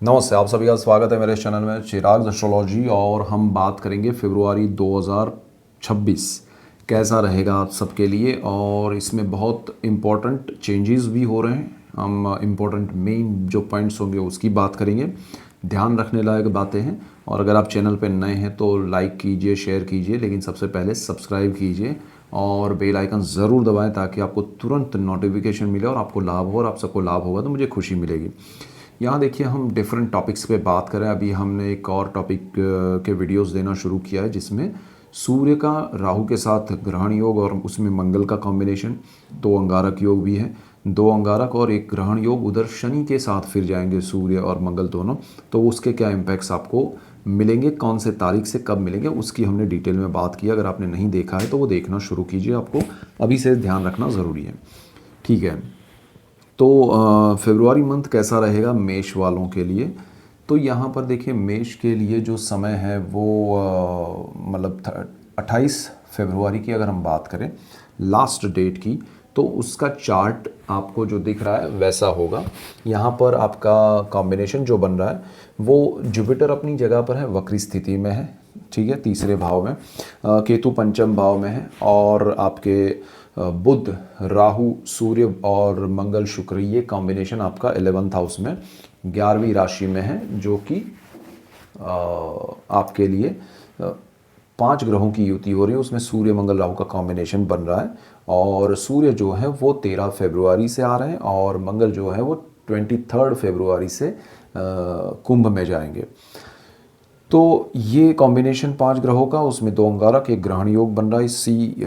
नमस्ते, आप सभी का स्वागत है मेरे चैनल में चिराग एस्ट्रोलॉजी। और हम बात करेंगे फरवरी 2026 कैसा रहेगा आप सबके लिए। और इसमें बहुत इम्पोर्टेंट चेंजेस भी हो रहे हैं। हम इम्पोर्टेंट मेन जो पॉइंट्स होंगे उसकी बात करेंगे, ध्यान रखने लायक बातें हैं। और अगर आप चैनल पर नए हैं तो लाइक कीजिए, शेयर कीजिए, लेकिन सबसे पहले सब्सक्राइब कीजिए और बेल आइकन ज़रूर दबाएं ताकि आपको तुरंत नोटिफिकेशन मिले और आपको लाभ हो। और आप सबको लाभ होगा तो मुझे खुशी मिलेगी। यहाँ देखिए, हम डिफरेंट टॉपिक्स पे बात करें। अभी हमने एक और टॉपिक के वीडियोस देना शुरू किया है जिसमें सूर्य का राहु के साथ ग्रहण योग और उसमें मंगल का कॉम्बिनेशन, दो अंगारक योग भी है, दो अंगारक और एक ग्रहण योग उधर शनि के साथ फिर जाएंगे सूर्य और मंगल दोनों। तो उसके क्या इम्पैक्ट्स आपको मिलेंगे, कौन से तारीख से कब मिलेंगे, उसकी हमने डिटेल में बात की। अगर आपने नहीं देखा है तो वो देखना शुरू कीजिए, आपको अभी से ध्यान रखना ज़रूरी है। ठीक है, तो फरवरी मंथ कैसा रहेगा मेष वालों के लिए। तो यहाँ पर देखिए, मेष के लिए जो समय है वो मतलब 28 फरवरी की अगर हम बात करें लास्ट डेट की, तो उसका चार्ट आपको जो दिख रहा है वैसा होगा। यहाँ पर आपका कॉम्बिनेशन जो बन रहा है वो जुपिटर अपनी जगह पर है, वक्री स्थिति में है। ठीक है, तीसरे भाव में, केतु पंचम भाव में है, और आपके बुध, राहु, सूर्य और मंगल शुक्र, ये कॉम्बिनेशन आपका 11th हाउस में 11वीं राशि में है, जो कि आपके लिए 5 ग्रहों की युति हो रही है। उसमें सूर्य मंगल राहु का कॉम्बिनेशन बन रहा है। और सूर्य जो है वो 13 फरवरी से आ रहे हैं और मंगल जो है वो 23 फरवरी से कुंभ में जाएंगे। तो ये कॉम्बिनेशन 5 ग्रहों का, उसमें दो अंगारक, एक ग्रहण योग बन रहा है इसी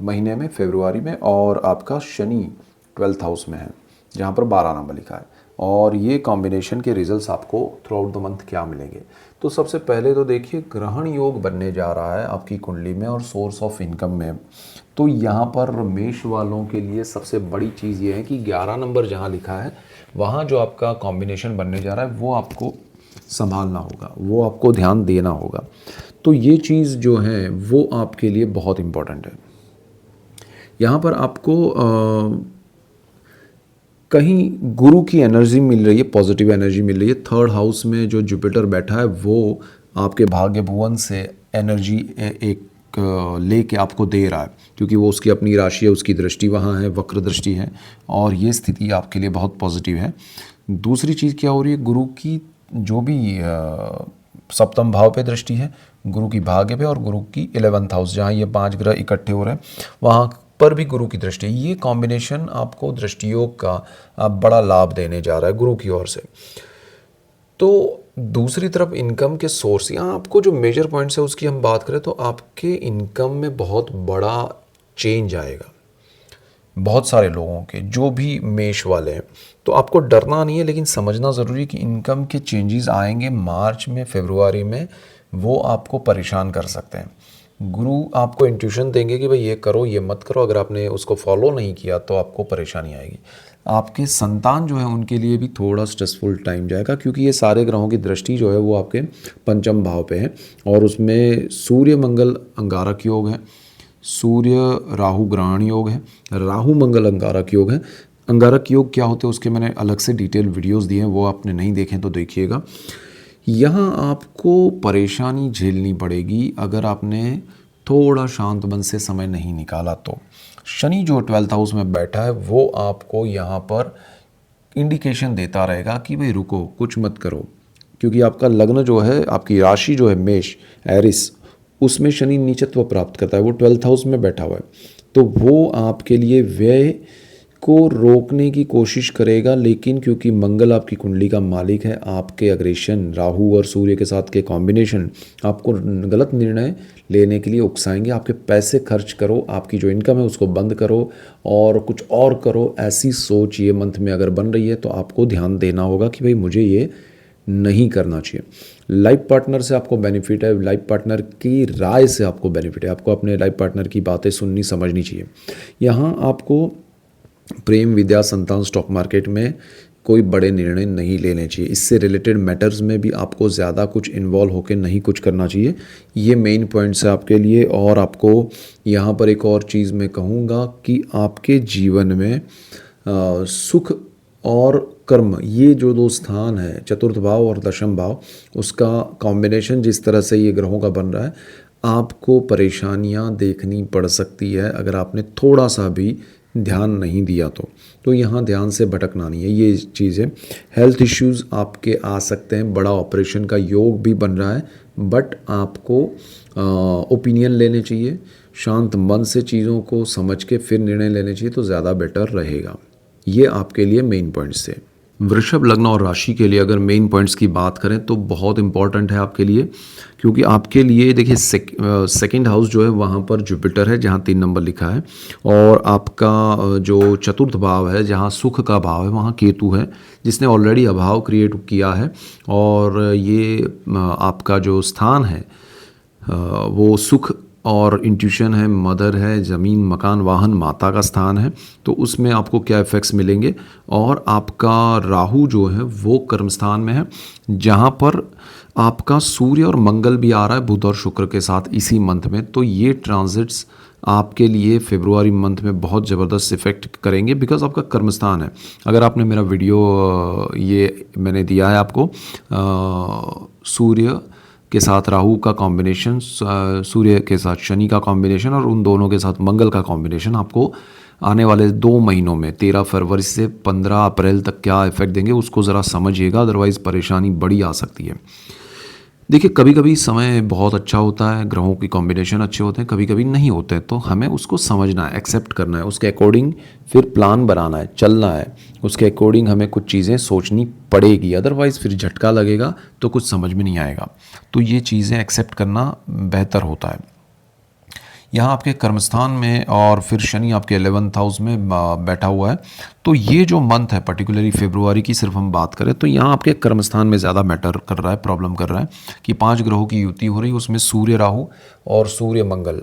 महीने में फरवरी में। और आपका शनि 12th हाउस में है जहाँ पर 12 नंबर लिखा है। और ये कॉम्बिनेशन के रिजल्ट्स आपको थ्रू आउट द मंथ क्या मिलेंगे। तो सबसे पहले तो देखिए, ग्रहण योग बनने जा रहा है आपकी कुंडली में और सोर्स ऑफ इनकम में। तो यहाँ पर मेष वालों के लिए सबसे बड़ी चीज़ ये है कि 11 नंबर जहाँ लिखा है वहाँ जो आपका कॉम्बिनेशन बनने जा रहा है वो आपको संभालना होगा, वो आपको ध्यान देना होगा। तो ये चीज़ जो है वो आपके लिए बहुत इम्पोर्टेंट है। यहाँ पर आपको कहीं गुरु की एनर्जी मिल रही है, पॉजिटिव एनर्जी मिल रही है। 3rd हाउस में जो जुपिटर बैठा है वो आपके भाग्य भुवन से एनर्जी एक लेके आपको दे रहा है, क्योंकि वो उसकी अपनी राशि है, उसकी दृष्टि वहाँ है, वक्र दृष्टि है, और ये स्थिति आपके लिए बहुत पॉजिटिव है। दूसरी चीज़ क्या हो रही है, गुरु की जो भी सप्तम भाव पे दृष्टि है, गुरु की भाग्य पे, और गुरु की 11th हाउस जहाँ ये 5 ग्रह इकट्ठे हो रहे हैं वहाँ पर भी गुरु की दृष्टि है। ये कॉम्बिनेशन आपको दृष्टि योग का बड़ा लाभ देने जा रहा है गुरु की ओर से। तो दूसरी तरफ इनकम के सोर्स, यहाँ आपको जो मेजर पॉइंट्स है उसकी हम बात करें तो आपके इनकम में बहुत बड़ा चेंज आएगा बहुत सारे लोगों के, जो भी मेष वाले हैं। तो आपको डरना नहीं है, लेकिन समझना ज़रूरी है कि इनकम के चेंजेस आएंगे मार्च में, फरवरी में, वो आपको परेशान कर सकते हैं। गुरु आपको इंट्यूशन देंगे कि भाई ये करो, ये मत करो। अगर आपने उसको फॉलो नहीं किया तो आपको परेशानी आएगी। आपके संतान जो है उनके लिए भी थोड़ा स्ट्रेसफुल टाइम जाएगा, क्योंकि ये सारे ग्रहों की दृष्टि जो है वो आपके पंचम भाव पे है। और उसमें सूर्य मंगल अंगारक योग है, सूर्य राहु ग्रहण योग है, राहु मंगल अंगारक योग है। अंगारक योग क्या होते हैं उसके मैंने अलग से डिटेल वीडियोस दिए हैं, वो आपने नहीं देखे तो देखिएगा। यहाँ आपको परेशानी झेलनी पड़ेगी अगर आपने थोड़ा शांत मन से समय नहीं निकाला तो। शनि जो 12th हाउस में बैठा है वो आपको यहाँ पर इंडिकेशन देता रहेगा कि भाई रुको, कुछ मत करो, क्योंकि आपका लग्न जो है, आपकी राशि जो है मेष, एरिस, उसमें शनि नीचत्व प्राप्त करता है, वो 12th हाउस में बैठा हुआ है। तो वो आपके लिए व्यय को रोकने की कोशिश करेगा, लेकिन क्योंकि मंगल आपकी कुंडली का मालिक है, आपके अग्रेशन राहु और सूर्य के साथ के कॉम्बिनेशन आपको गलत निर्णय लेने के लिए उकसाएंगे। आपके पैसे खर्च करो, आपकी जो इनकम है उसको बंद करो और कुछ और करो, ऐसी सोच ये मंथ में अगर बन रही है तो आपको ध्यान देना होगा कि भाई मुझे ये नहीं करना चाहिए। लाइफ पार्टनर से आपको बेनिफिट है, लाइफ पार्टनर की राय से आपको बेनिफिट है, आपको अपने लाइफ पार्टनर की बातें सुननी समझनी चाहिए। यहाँ आपको प्रेम, विद्या, संतान, स्टॉक मार्केट में कोई बड़े निर्णय नहीं लेने चाहिए। इससे रिलेटेड मैटर्स में भी आपको ज़्यादा कुछ इन्वॉल्व होकर नहीं कुछ करना चाहिए। ये मेन पॉइंट्स है आपके लिए। और आपको यहाँ पर एक और चीज़ मैं कहूँगा कि आपके जीवन में सुख और कर्म, ये जो दो स्थान है चतुर्थ भाव और दशम भाव, उसका कॉम्बिनेशन जिस तरह से ये ग्रहों का बन रहा है, आपको परेशानियां देखनी पड़ सकती है अगर आपने थोड़ा सा भी ध्यान नहीं दिया तो यहाँ ध्यान से भटकना नहीं है, ये चीज़ है। हेल्थ इश्यूज़ आपके आ सकते हैं, बड़ा ऑपरेशन का योग भी बन रहा है, बट आपको ओपिनियन लेने चाहिए, शांत मन से चीज़ों को समझ के फिर निर्णय लेने चाहिए तो ज़्यादा बेटर रहेगा। ये आपके लिए मेन पॉइंट्स थे। वृषभ लग्न और राशि के लिए अगर मेन पॉइंट्स की बात करें तो बहुत इंपॉर्टेंट है आपके लिए, क्योंकि आपके लिए देखिए सेकंड हाउस जो है वहाँ पर जुपिटर है जहाँ 3 नंबर लिखा है, और आपका जो चतुर्थ भाव है जहाँ सुख का भाव है वहाँ केतु है, जिसने ऑलरेडी अभाव क्रिएट किया है। और ये आपका जो स्थान है वो सुख और इंट्यूशन है, मदर है, ज़मीन, मकान, वाहन, माता का स्थान है, तो उसमें आपको क्या इफ़ेक्ट्स मिलेंगे। और आपका राहु जो है वो कर्म स्थान में है, जहाँ पर आपका सूर्य और मंगल भी आ रहा है बुध और शुक्र के साथ इसी मंथ में। तो ये ट्रांजिट्स आपके लिए फेब्रुआरी मंथ में बहुत ज़बरदस्त इफेक्ट करेंगे, बिकॉज आपका कर्म स्थान है। अगर आपने मेरा वीडियो ये मैंने दिया है आपको सूर्य के साथ राहु का कॉम्बिनेशन, सूर्य के साथ शनि का कॉम्बिनेशन और उन दोनों के साथ मंगल का कॉम्बिनेशन आपको आने वाले 2 महीनों में 13 फरवरी से 15 अप्रैल तक क्या इफेक्ट देंगे उसको ज़रा समझिएगा, अदरवाइज़ परेशानी बड़ी आ सकती है। देखिए कभी कभी समय बहुत अच्छा होता है, ग्रहों की कॉम्बिनेशन अच्छे होते हैं, कभी कभी नहीं होते हैं, तो हमें उसको समझना है, एक्सेप्ट करना है, उसके अकॉर्डिंग फिर प्लान बनाना है, चलना है, उसके अकॉर्डिंग हमें कुछ चीज़ें सोचनी पड़ेगी, अदरवाइज़ फिर झटका लगेगा तो कुछ समझ में नहीं आएगा। तो ये चीज़ें एक्सेप्ट करना बेहतर होता है। यहाँ आपके कर्मस्थान में और फिर शनि आपके 11th हाउस में बैठा हुआ है, तो ये जो मंथ है पर्टिकुलरली फेब्रुआरी की सिर्फ हम बात करें तो यहाँ आपके कर्मस्थान में ज़्यादा मैटर कर रहा है, प्रॉब्लम कर रहा है कि 5 ग्रहों की युति हो रही है, उसमें सूर्य राहु और सूर्य मंगल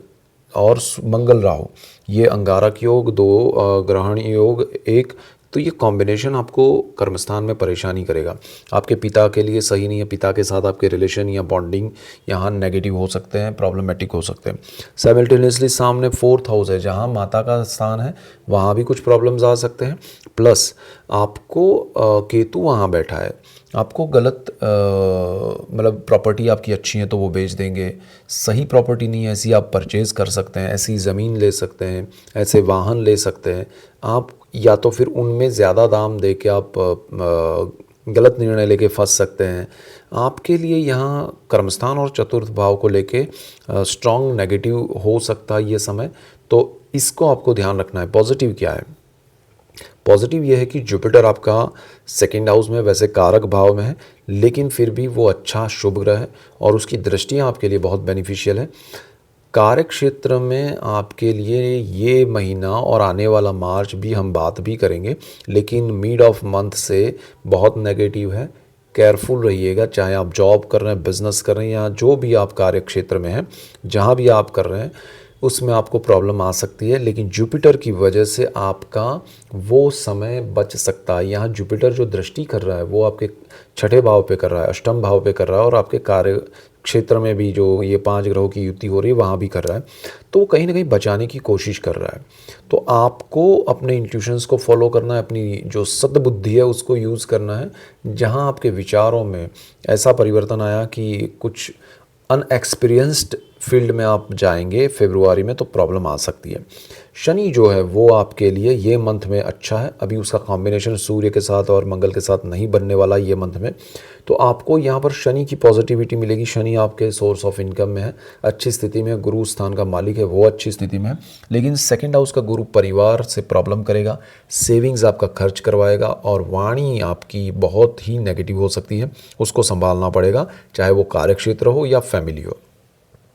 और मंगल राहु, ये अंगारक योग, 2 ग्रहण योग, 1, तो ये कॉम्बिनेशन आपको कर्मस्थान में परेशानी करेगा। आपके पिता के लिए सही नहीं है, पिता के साथ आपके रिलेशन या बॉन्डिंग यहाँ नेगेटिव हो सकते हैं, प्रॉब्लमेटिक हो सकते हैं। साइमल्टेनियसली सामने 4th हाउस है जहाँ माता का स्थान है, वहाँ भी कुछ प्रॉब्लम्स आ सकते हैं। प्लस आपको केतु वहाँ बैठा है, आपको गलत मतलब प्रॉपर्टी आपकी अच्छी है तो वो बेच देंगे, सही प्रॉपर्टी नहीं है ऐसी आप परचेज़ कर सकते हैं, ऐसी ज़मीन ले सकते हैं, ऐसे वाहन ले सकते हैं आप, या तो फिर उनमें ज़्यादा दाम दे के आप गलत निर्णय लेके फंस सकते हैं। आपके लिए यहाँ कर्मस्थान और चतुर्थ भाव को लेके स्ट्रॉन्ग नेगेटिव हो सकता है ये समय, तो इसको आपको ध्यान रखना है। पॉजिटिव क्या है? पॉजिटिव ये है कि जुपिटर आपका 2nd हाउस में वैसे कारक भाव में है, लेकिन फिर भी वो अच्छा शुभ ग्रह है और उसकी दृष्टियाँ आपके लिए बहुत बेनिफिशियल है। कार्य क्षेत्र में आपके लिए ये महीना और आने वाला मार्च भी हम बात भी करेंगे, लेकिन मिड ऑफ मंथ से बहुत नेगेटिव है। केयरफुल रहिएगा, चाहे आप जॉब कर रहे हैं, बिजनेस कर रहे हैं या जो भी आप कार्य क्षेत्र में हैं, जहाँ भी आप कर रहे हैं उसमें आपको प्रॉब्लम आ सकती है, लेकिन जुपिटर की वजह से आपका वो समय बच सकता है। यहाँ जुपिटर जो दृष्टि कर रहा है वो आपके 6ठे भाव पे कर रहा है, अष्टम भाव पे कर रहा है, और आपके कार्य क्षेत्र में भी जो ये 5 ग्रहों की युति हो रही है वहाँ भी कर रहा है, तो वो कहीं ना कहीं बचाने की कोशिश कर रहा है। तो आपको अपने इंट्यूशंस को फॉलो करना है, अपनी जो सद्बुद्धि है उसको यूज़ करना है। जहाँ आपके विचारों में ऐसा परिवर्तन आया कि कुछ अनएक्सपीरियंस्ड फील्ड में आप जाएंगे फेब्रुआरी में, तो प्रॉब्लम आ सकती है। शनि जो है वो आपके लिए ये मंथ में अच्छा है, अभी उसका कॉम्बिनेशन सूर्य के साथ और मंगल के साथ नहीं बनने वाला ये मंथ में, तो आपको यहाँ पर शनि की पॉजिटिविटी मिलेगी। शनि आपके सोर्स ऑफ इनकम में है, अच्छी स्थिति में, गुरु स्थान का मालिक है वो अच्छी स्थिति में है, लेकिन 2nd हाउस का गुरु परिवार से प्रॉब्लम करेगा, सेविंग्स आपका खर्च करवाएगा, और वाणी आपकी बहुत ही नेगेटिव हो सकती है, उसको संभालना पड़ेगा, चाहे वो कार्यक्षेत्र हो या फैमिली हो,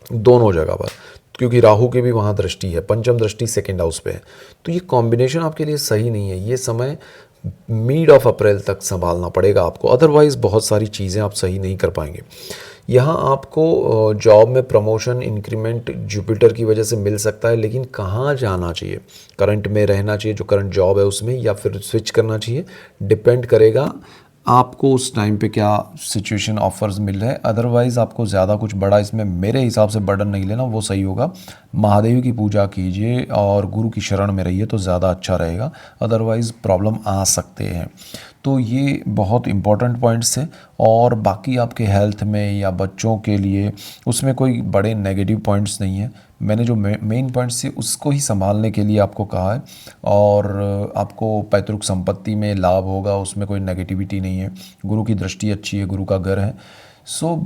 दोनों जगह पर, क्योंकि राहु की भी वहाँ दृष्टि है, पंचम दृष्टि 2nd हाउस पे है। तो ये कॉम्बिनेशन आपके लिए सही नहीं है, ये समय मिड ऑफ अप्रैल तक संभालना पड़ेगा आपको, अदरवाइज़ बहुत सारी चीज़ें आप सही नहीं कर पाएंगे। यहाँ आपको जॉब में प्रमोशन, इंक्रीमेंट जुपिटर की वजह से मिल सकता है, लेकिन कहाँ जाना चाहिए, करंट में रहना चाहिए जो करंट जॉब है उसमें, या फिर स्विच करना चाहिए, डिपेंड करेगा आपको उस टाइम पे क्या सिचुएशन ऑफर्स मिल रहे हैं। अदरवाइज़ आपको ज़्यादा कुछ बड़ा इसमें मेरे हिसाब से बर्डन नहीं लेना, वो सही होगा। महादेव की पूजा कीजिए और गुरु की शरण में रहिए तो ज़्यादा अच्छा रहेगा, अदरवाइज़ प्रॉब्लम आ सकते हैं। तो ये बहुत इंपॉर्टेंट पॉइंट्स थे। और बाकी आपके हेल्थ में या बच्चों के लिए उसमें कोई बड़े नेगेटिव पॉइंट्स नहीं है। मैंने जो मेन पॉइंट्स थे उसको ही संभालने के लिए आपको कहा है। और आपको पैतृक संपत्ति में लाभ होगा, उसमें कोई नेगेटिविटी नहीं है। गुरु की दृष्टि अच्छी है, गुरु का घर है। सो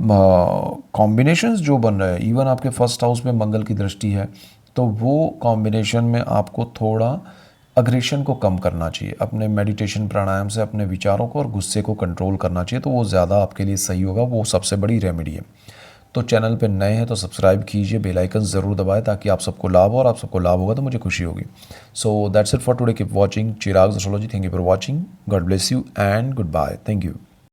कॉम्बिनेशंस जो बन रहे हैं, इवन आपके फर्स्ट हाउस में मंगल की दृष्टि है, तो वो कॉम्बिनेशन में आपको थोड़ा अग्रेशन को कम करना चाहिए। अपने मेडिटेशन प्राणायाम से अपने विचारों को और गुस्से को कंट्रोल करना चाहिए, तो वो ज़्यादा आपके लिए सही होगा। वो सबसे बड़ी रेमेडी है। तो चैनल पे नए हैं तो सब्सक्राइब कीजिए, बेल आइकन ज़रूर दबाएं ताकि आप सबको लाभ हो, और आप सबको लाभ होगा तो मुझे खुशी होगी। So that's it for today. Keep watching Chirag astrology. Thank you for watching. God bless you and good bye. Thank you.